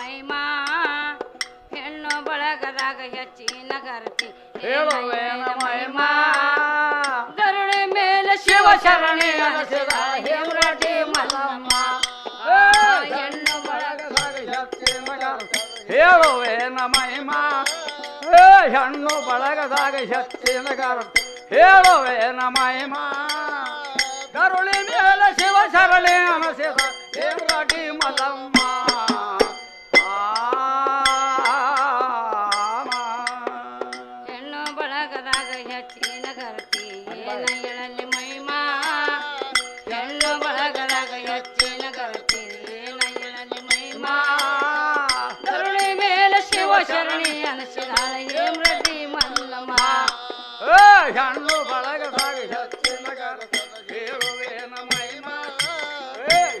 ಮಹಿಮಾ ಹೆಣ್ಣು ಬಳಗದಾಗ ಹೆಚ್ಚಿನ ಗರ್ತಿ ಹೇಳುವೇನ ಮಹಿಮಾ ಗರುಡಿ ಮೇಲೆ ಶಿವ ಶರಣಿ ಅನಸಿದ ಹೇಮ್ರಟಿ ಮಲ್ಲಮ್ಮ ಹೆಣ್ಣು ಬಳಗದಾಗ ಹೆಚ್ಚಿನ ಗರ್ತಿ ಹೇಳುವೇನ ಮಹಿಮಾ ಹೆಣ್ಣು ಬಳಗದಾಗ ಹೆಚ್ಚಿನ ಗರ್ತಿ ಹೇಳುವೇನ ಮಹಿಮಾ ಗರುಳಿ ಮೇಲೆ ಶಿವ ಶರಣಿ ಅನಸಿದ ಹೇಮ್ರಟಿ ಮಲ್ಲಮ್ಮ ಹೆಣ್ಣು ಬಳಗದಾಗ ಹೆಚ್ಚಿನ ಗರ್ತಿ ಏನ ಹೇಳಲಿ ಮಹಿಮಾ ಹೆಣ್ಣು ಬಳಗದಾಗ ಹೆಚ್ಚಿನ ಗರ್ತಿ ಏನ ಹೇಳಲಿ ಮಹಿಮಾ ಗರುಡಿ ಮೇಲೆ ಶಿವ ಶರಣಿ ಅನಸಿದಾಳ ಹೇಮ್ರಟಿ ಮಲ್ಲಮ್ಮ ಹೆಣ್ಣು ಬಳಗದಾಗ ಹೆಚ್ಚಿನ ಗರ್ತಿ ಹೇಳುವೇನ ಮಹಿಮಾ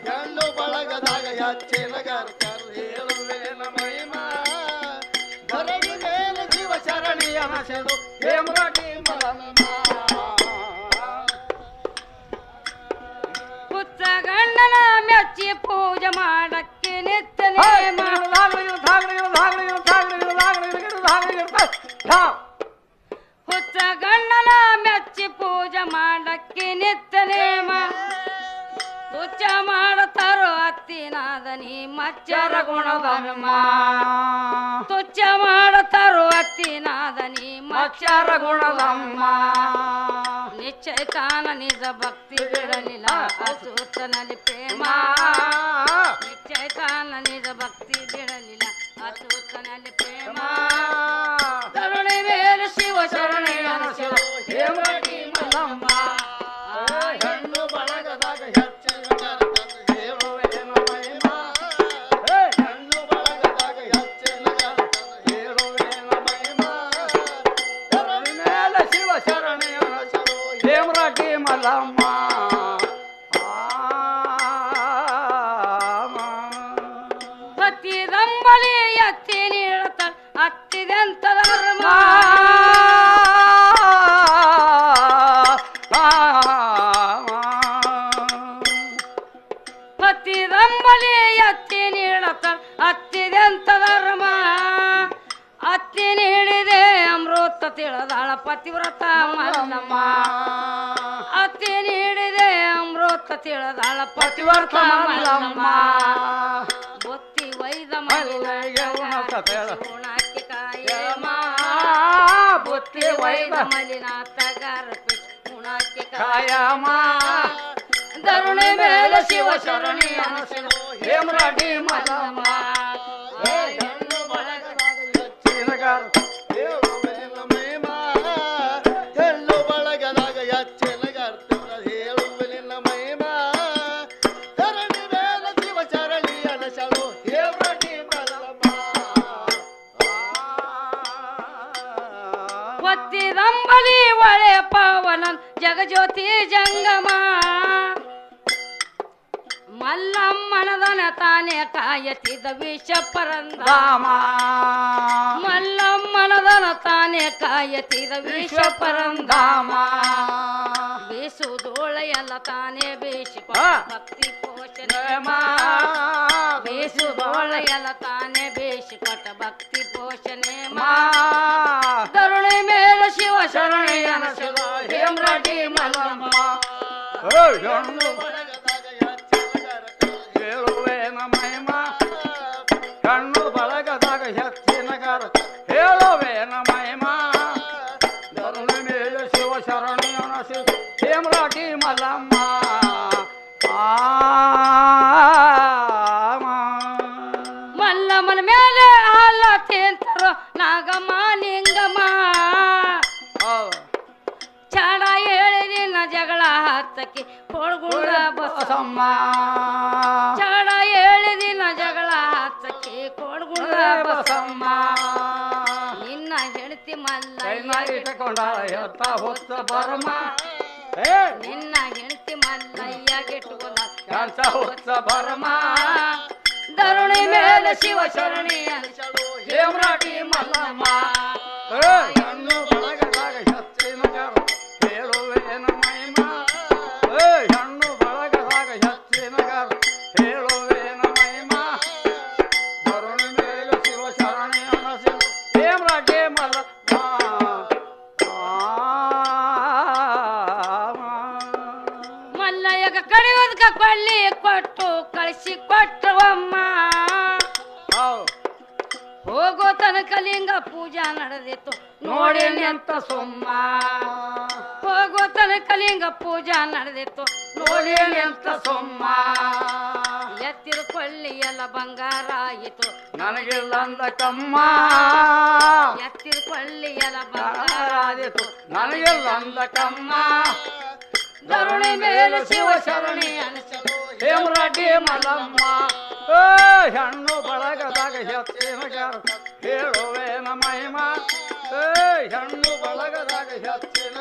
ಹೆಣ್ಣು ಬಳಗದಾಗ ಹೆಚ್ಚಿನ ಗರ್ತಿ ಹೇಳುವೇನ ಮಹಿಮಾ ಗರುಡಿ ಮೇಲೆ ಶಿವ ಶರಣಿ ಅನಸಿದು ಹೇಮ್ರಟಿ ಮಲ್ಲಮ್ಮ ಪುತ್ರ ಗಂಡನ ಮೆಚ್ಚಿ ಪೂಜೆ ಮಾಡಕ್ಕೆ ನಿತ್ಯ ನೇಮ ಪುತ್ರ ಗಂಡನ ಮೆಚ್ಚಿ ಪೂಜೆ ಮಾಡಕ್ಕೆ ನಿತ್ಯ ನೇಮ ತುಚ್ಚ ಮಾಡುತ್ತಾರೋ ಅತ್ತಿನಾದನಿ ಮಚ್ಚರ ಗುಣಧರ್ಮ ತುಚ್ಚ ಮಾಡುತ್ತಾರೋ ಅತ್ತಿನಾದನಿ ಮಚ್ಚರ ಗುಣಧರ್ಮ ನಿಶ್ಚಯ ತಾನ ನಿಜ ಭಕ್ತಿ ಬಿಡಲಿಲ್ಲ ಅಸೂತನಲ್ಲಿ ಪ್ರೇಮ ನಿಶ್ಚಯ ತಾನ ನಿಜ ಭಕ್ತಿ ಬಿಡಲಿಲ್ಲ ಅಸೂತನಲ್ಲಿ ಪ್ರೇಮ ಕರುಣೆ ಮೇಲೆ ಶಿವ ಶರಣೆ ಅನಸಿದ ಹೇಮ್ರಟಿ ಮಲ್ಲಮ್ಮ ಹೆಣ್ಣು ಬಳಗದಾಗ ಹೆಚ್ಚಿನ ಗರ್ತಿ ಹೇಳುವೇನ ಮಹಿಮಾ ಹೆಣ್ಣು ಬಳಗದಾಗ ಹೆಚ್ಚಿನ ಗರ್ತಿ ಹೇಳುವೇನ ಮಹಿಮಾ ಗರುಡಿ ಮೇಲೆ ಶಿವ ಶರಣಿ ಅನಸಿದು ಹೇಮ್ರಟಿ ಮಲ್ಲಮ್ಮ ಹತ್ತಿದಂಬಲಿ ಎತ್ತಿ ನೀಡತ ಹತ್ತಿದೆಂತ ಧರ್ಮ ಹತ್ತಿದಂಬಲಿ ಎತ್ತಿ ನೀಡತ ಹತ್ತಿದೆಂತ ಧರ್ಮ ಅತ್ತಿ ನೀಡಿದೆ ಅಮೃತ ತಿಳಿದಾಳ ಪತಿವ್ರತ ಮಲ್ಲಮ್ಮ ಅತ್ತಿ ನೀಡಿದೆ ಅಮೃತ ತಿಳಿದಾಳ ಪತಿವ್ರತ ಮಲ್ಲಮ್ಮ ಬುತ್ತಿ ವೈದ ಮಲ್ಲಿಗೆ ಉಣಕ್ಕೆ ಕಾಯಮ ಬುತ್ತಿ ವೈದ ಮಲಿನಾಥ ಗರ್ಭ ಉಣಕ್ಕೆ ಕಾಯಮ ಗರುಣಿ ಮೇಲೆ ಶಿವ ಶರಣಿ ಅನಸಿದ ಹೇಮ್ರಟಿ ಮಲ್ಲಮ್ಮ ಹೆಣ್ಣು ಬಳಗದಾಗ ಹೆಚ್ಚಿನ ಗರ್ತಿ ಹೇಳುವೇನ ಮಹಿಮಾ ಹೆಣ್ಣು ಬಳಗದಾಗ ಹೆಚ್ಚಿನ ಗರ್ತಿ ಹೇಳುವೆನಿನ ಮಹಿಮಾ ಧರಣಿ ಮೇಲೆ ಶಿವ ಶರಣಿ ಅನಸಳು ಹೇಮ್ರಟಿ ಮಲ್ಲಮ್ಮ ಒತ್ತಿದಂಬಲಿ ಒಳೆ ಪಾವನನ್ ಜಗಜ್ಯೋತಿ ಜಂಗಮ ಮಲ್ಲಮ್ಮನದನ ತಾನೇ ಕಾಯತಿದ್ದ ವಿಷ ಪರಂಧಾಮ ಮಲ್ಲಮ್ಮನದನ ತಾನೇ ಕಾಯತಿದ್ದ ವಿಷ ಪರಂಧಾಮ ಬೇಸುದೋಳ ಎಲ್ಲ ತಾನೇ ಬೇಸಿಕೊ ಭಕ್ತಿ ಪೋಷಣೆ ಬೇಸುದೋಳ ಎಲ್ಲ ತಾನೇ ಬೇಸಿಕೊಟ್ಟ ಭಕ್ತಿ ಪೋಷಣೆ ಕರುಣೆ ಮೇಲೆ ಶಿವ ಶರಣಿ ಅನಸಿದ ಹೇಮ್ರಟಿ ಮಲ್ಲಮ್ಮ ಹೆಣ್ಣು ಬಳಗದಾಗ ಹೆಚ್ಚಿನ ಗರ್ತಿ ಹೇಳುವೇನ ಮಹಿಮಾ ಹೆಣ್ಣು ಬಳಗದಾಗ ಹೆಚ್ಚಿನ ಗರ್ತಿ ಹೇಳುವೇನ ಮಹಿಮಾ ಗರುಡಿ ಮೇಲೆ ಶಿವ ಶರಣಿ ಅನಸಿದು ಹೇಮ್ರಟಿ ಮಲ್ಲಮ್ಮ ಮಲ್ಲಮ್ಮನ ಮೇಲೆ ಹಾಲ ತಿಂತರೋ ನಾಗಮ್ಮ ನಿಂಗಮ್ಮ ಚಾಡ ಹೇಳಿದಿನ ಜಗಳ ಹತ್ತಕ್ಕೆ ಕೊಡ್ಗುಳ ಬಸಮ್ಮ ಚಾಡ ಹೇಳಿದಿನ ಜಗಳ ಹತ್ತಕ್ಕೆ ಕೊಡ್ಗುಳ ಬಸಮ್ಮ ನಿನ್ನ ಹೆಂಡತಿ ಮಲ್ಲಯ್ಯ ಇಟ್ಟುಕೊಂಡಾಳ ಎತ್ತ ಹೊತ್ತ ಬರಮ ನಿನ್ನ ಹೆಂಡತಿ ಮಲ್ಲಯ್ಯ ಗೆಟ್ಟುಕೊಂಡ ಎಂತ ಹೊತ್ತ ಬರಮ ಧರುಣಿ ಮೇಲೆ ಶಿವ ಶರಣಿ ಅನಿಸಲು ಹೇಮ್ರಟಿ ಮಲ್ಲಮ್ಮ ಹೆಣ್ಣು ಬಳಗದಾಗ ಹೆಚ್ಚಿನ ಗರ್ತಿ ಹೇಳುವೇನ ಮಹಿಮಾ ಹೆಣ್ಣು ಬಳಗದಾಗ ಹೆಚ್ಚಿನ ಗರ್ತಿ ಹೇಳುವೇನ ಮಹಿಮಾ ಧರುಣಿ ಹೋಗೋ ತನಕ ಲಿಂಗ ಪೂಜಾ ನಡೆದಿತ್ತು ನೋಡಿ ನಿಂತ ಸುಮ್ಮ ಹೋಗೋ ತನಕ ಲಿಂಗ ಪೂಜಾ ನಡೆದಿತ್ತು ನೋಡಿ ನಿಂತ ಸುಮ್ಮ ಎತ್ತಿದ ಕೊಳ್ಳಿ ಎಲ್ಲ ಬಂಗಾರ ಆಯಿತು ನನಗಿಲ್ಲ ಅಂದ ಕಮ್ಮ ಎತ್ತಿದ ಕೊಳ್ಳಿ ಎಲ್ಲ ಬಂಗಾರ ಆದಿತು ನನಗಿಲ್ಲ ಅಂದ ಕಮ್ಮ ಧರಣಿ ಮೇಲೆ ಶಿವ ಶರಣಿ ಅನಿಸಲು ಹೇಮರಾಟಿ ಮಲ್ಲಮ್ಮ ಹೆಣ್ಣು ಬಳಗದಾಗ ಹೆಚ್ಚಿನ ಹೇಳುವೇನ ಮಹಿಮಾ ಹೆಣ್ಣು ಬಳಗದಾಗ ಹೆಚ್ಚಿನ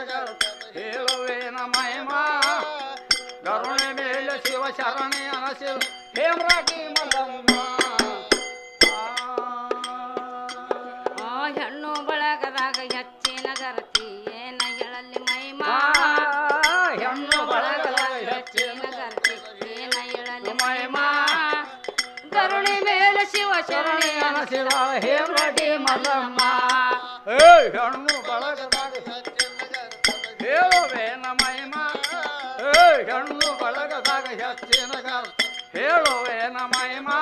ಹೇಳುವೇನ ಮಹಿಮಾ ಕರುಣೆ ಮೇಲೆ ಶಿವ ಶರಣಿ ಅನಸಿಲು ಹೇಮರಾಟಿ ಮಲ್ಲಮ್ಮ ಹೆಣ್ಣು ಬಳಗದಾಗ ಹೆಚ್ಚಿನ ಗರತಿ ಏನ ಹೇಳಲ್ಲಿ ಮಹಿಮಾ ಹೆಣ್ಣು ಬಳಗದಾಗ ಹೆಚ್ಚಿನ ಗರತಿ ಏನ ಹೇಳಲ್ಲಿ ಮಹಿಮಾ ಕರುಣೆ ಮೇಲೆ ಶಿವ ಶರಣಿ ಅನಸಿಲ ಹೇಮರಾಟಿ ಮಲ್ಲಮ್ಮ ಹೆಣ್ಣು ಬಳಗದಾಗ ಹೇಳುವೇನ ಮಹಿಮಾ ಹೆಣ್ಣು ಬಳಗದಾಗ ಹೆಚ್ಚಿನ ಹೇಳುವೇನ ಮಹಿಮಾ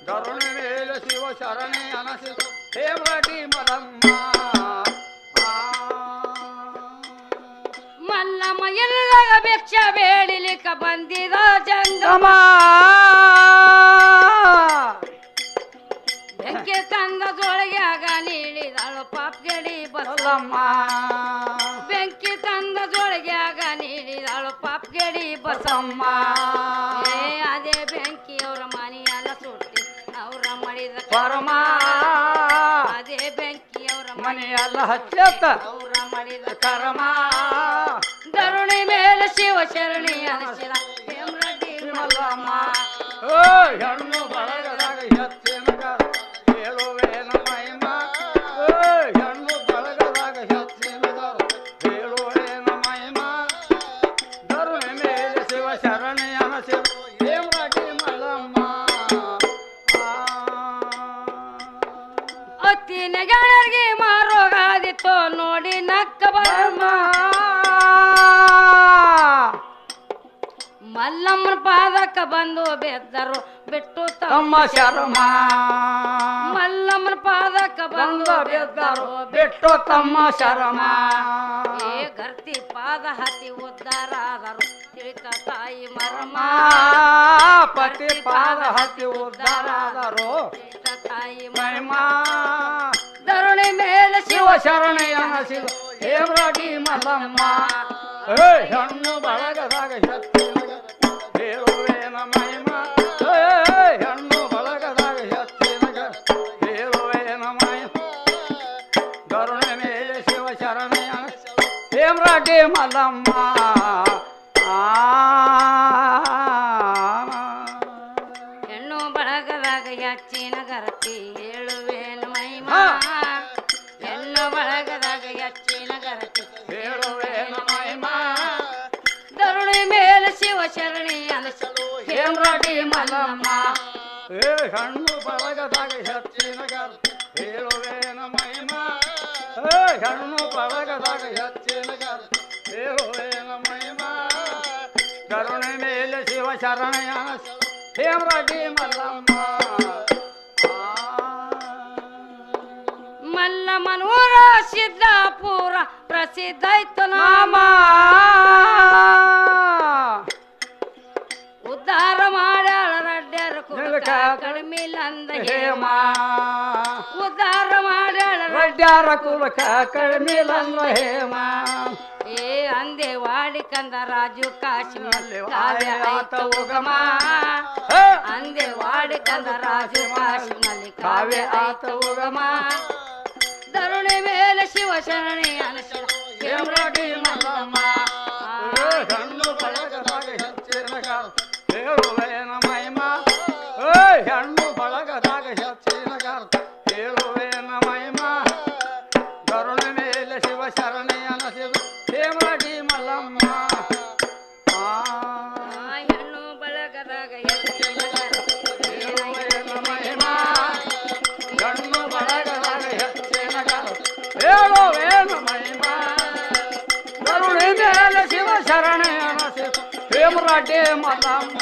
ಕರುಣೆ ಮೇಲೆ ಶಿವ ಶರಣಿ ಅನಸಿಲು ಹೇಮರಾಟಿ ಮಲ್ಲಮ್ಮ ಮಲ್ಲಮ್ಮ ಎಲ್ಲ ಭಿಕ್ಷ ಬೇಡಿಲಿಕ್ಕ ಬಂದಿದ ಜಂಗಮ ಬೆಂಕಿ ತಂದ ಜೋಳಿಗ್ಯಾಗ ನೀಡಿದಳು ಪಾಪ್ಗಡಿ ಬಸಮ್ಮ ಬೆಂಕಿ ತಂದ ಜೋಳಿಗ್ಯಾಗ ನೀಡಿದಳು ಪಾಪ್ಗಡಿ ಬಸಮ್ಮ ಅದೇ ಬೆಂಕಿ ಅವರ ಮನೆಯಲ್ಲ ಸುಟ್ಟಿ ಅವರ ಮಾಡಿದ ಪರಮ ಅದೇ ಬೆಂಕಿ ಅವರ ಮನೆಯಲ್ಲ ಹಚ್ಚತ್ತ ಅವರ ಮಾಡಿದ ಕರಮ ಧರಣಿ ಮೇಲೆ ಶಿವ ಶರಣಿ ಅನಿಸಿದ ಹೇಮರಾಟಿ ಮಲ್ಲಮ್ಮ ಹೆಣ್ಣು ಬಳಗದಾಗ ಹೆಚ್ಚಿನ ಹೇಳುವೇನ ಮಹಿಮಾ ಹೆಣ್ಣು ಬಳಗದಾಗ ಹೆಚ್ಚಿನ ಹೇಳುವೇನ ಮಹಿಮಾ ಧರಣಿ ಮೇಲೆ ಶಿವ ಶರಣಿ ಅನಸಿಲು ಹೇಮರಾಟಿ ಮಲ್ಲಮ್ಮ ಅತ್ತಿನ ಗೆಳರಿಗೆ ಮಾರೋಗಾದಿತ್ತು ನೋಡಿ ನಕ್ಕ ಬರಮ್ಮ ಮಲ್ಲಮ್ಮನ ಪಾದಕ್ಕ ಬಂದು ಬೆದ್ದರು ಬಿಟ್ಟು ತಮ್ಮ ಶರ್ಮ ಮಲ್ಲಮ್ಮನ ಪಾದಕ್ಕ ಬಂದು ಬೆದ್ದರು ಬಿಟ್ಟು ತಮ್ಮ ಶರಮ ಏ ಗರ್ತಿ ಪಾದ ಹತ್ತಿ ಉದ್ಧಾರ ಆದರು ತಿಳಿತ ತಾಯಿ ಮರಮ ಪತಿ ಪಾದ ಹತ್ತಿ ಉದ್ಧಾರಾದರು ತಿಳಿತ ತಾಯಿ ಮಹಿಮಾ ಧರಣಿ ಮೇಲೆ ಶಿವ ಶರಣಿ ಅನಸಿಲು ಹೇಮರಾಟಿ ಮಲ್ಲಮ್ಮ ಹೆಣ್ಣು ಬಳಗದಾಗ ಹೆಚ್ಚಿನ ಹೇಳುವೇನ ಮಹಿಮಾ ಹೆಣ್ಣು ಬಳಗದಾಗ ಹೆಚ್ಚಿನ ಹೇಳುವೇನ ಮಹಿಮಾ ಕರುಣೆ ಮೇಲೆ ಶಿವ ಶರಣಿ ಅನಸಿಲು ಹೇಮರಾಟಿ ಮಲ್ಲಮ್ಮ ಹೆಣ್ಣು ಬಳಗದಾಗ ಹೆಚ್ಚಿನ ಗರತಿ ಹೇಳುವೇನು ಮಹಿಮಾ ಹೆಣ್ಣು ಬಳಗದಾಗ ಹೆಚ್ಚಿನ ಗರತಿ ಹೇಳುವೇನ ಮಹಿಮಾ ಧರಣಿ ಮೇಲೆ ಶಿವ ಶರಣಿ ಅನಿಸಲು ಹೇಮರಾಟಿ ಮಲ್ಲಮ್ಮ ಹೆಣ್ಣು ಬಳಗದಾಗ ಹೆಚ್ಚಿನ ಹೇಳುವೇನ ಮಹಿಮಾ ಹೆಣ್ಣು ಬಳಗದಾಗ ಹೆಚ್ಚಿನ ಹೇಳುವೇನ ಮಹಿಮಾ ಕರುಣೆ ಮೇಲೆ ಶಿವ ಶರಣಿ ಅನಸಿಲು ಹೇಮರಾಟಿ ಮಲ್ಲಮ್ಮ ಮಲ್ಲಮ್ಮನೂರ ಸಿದ್ದಾಪುರ ಪ್ರಸಿದ್ಧ ಇತ್ತು ನಾಮ ಉದ್ಧಾರ ಮಾಡ್ಯಾಳ ರಡ್ಡ್ಯಾರ ಕುಲಕ ಕಡಿಮಿಲ್ಲ ಅಂದ ಹೇಮ ಉದ್ಧಾರ ಮಾಡ್ಯಾಳ ರಡ್ಡ್ಯಾರ ಕುಲಕ ಕಡಿಮಿಲಂದ ಹೇಮ ಏ ಅಂದೆ ವಾಡಿ ಕಂದ ರಾಜು ಕಾಶ್ಮೀರ ಕಾವ್ಯ ಆಯ್ತ ಉಗಮ ಅಂದೆ ವಾಡಿ ಕಂದ ರಾಜು ಕಾಶ್ಮೀರ ಕಾವ್ಯ ಆಯ್ತ ಉಗಮ ಧರಣಿ ಮೇಲೆ ಶಿವ ಶರಣಿ ಅನಸಿಲ ಹೇಮರಾಟಿ ಮಲ್ಲಮ್ಮ ಹೆಣ್ಣು ಬಳಗದಾಗ ಹೆಚ್ಚಿನ ಹೇಳುವೇನ ಮಹಿಮಾ ಹೆಣ್ಣು ಬಳಗದಾಗ ಹೆಚ್ಚಿನ ಹೇಳುವೇನ ಮಹಿಮಾ ಕರುಣೆ ಮೇಲೆ ಶಿವ ಶರಣಿ ಅನಸಿಲು ಹೇಮರಾಟಿ ಮಲ್ಲಮ್ಮ ಹೆಣ್ಣು ಬಳಗದಾಗ ಹೆಚ್ಚಿನ ಹೇಳುವೇನ ಮಹಿಮಾ ಹೆಣ್ಣು ಬಳಗದಾಗ ಹೆಚ್ಚಿನ ಹೇಳುವೇನ ಮಹಿಮಾ ಕರುಣೆ ಮೇಲೆ ಶಿವ ಶರಣಿ ಅನಸಿಲು ಹೇಮರಾಟಿ ಮಲ್ಲಮ್ಮ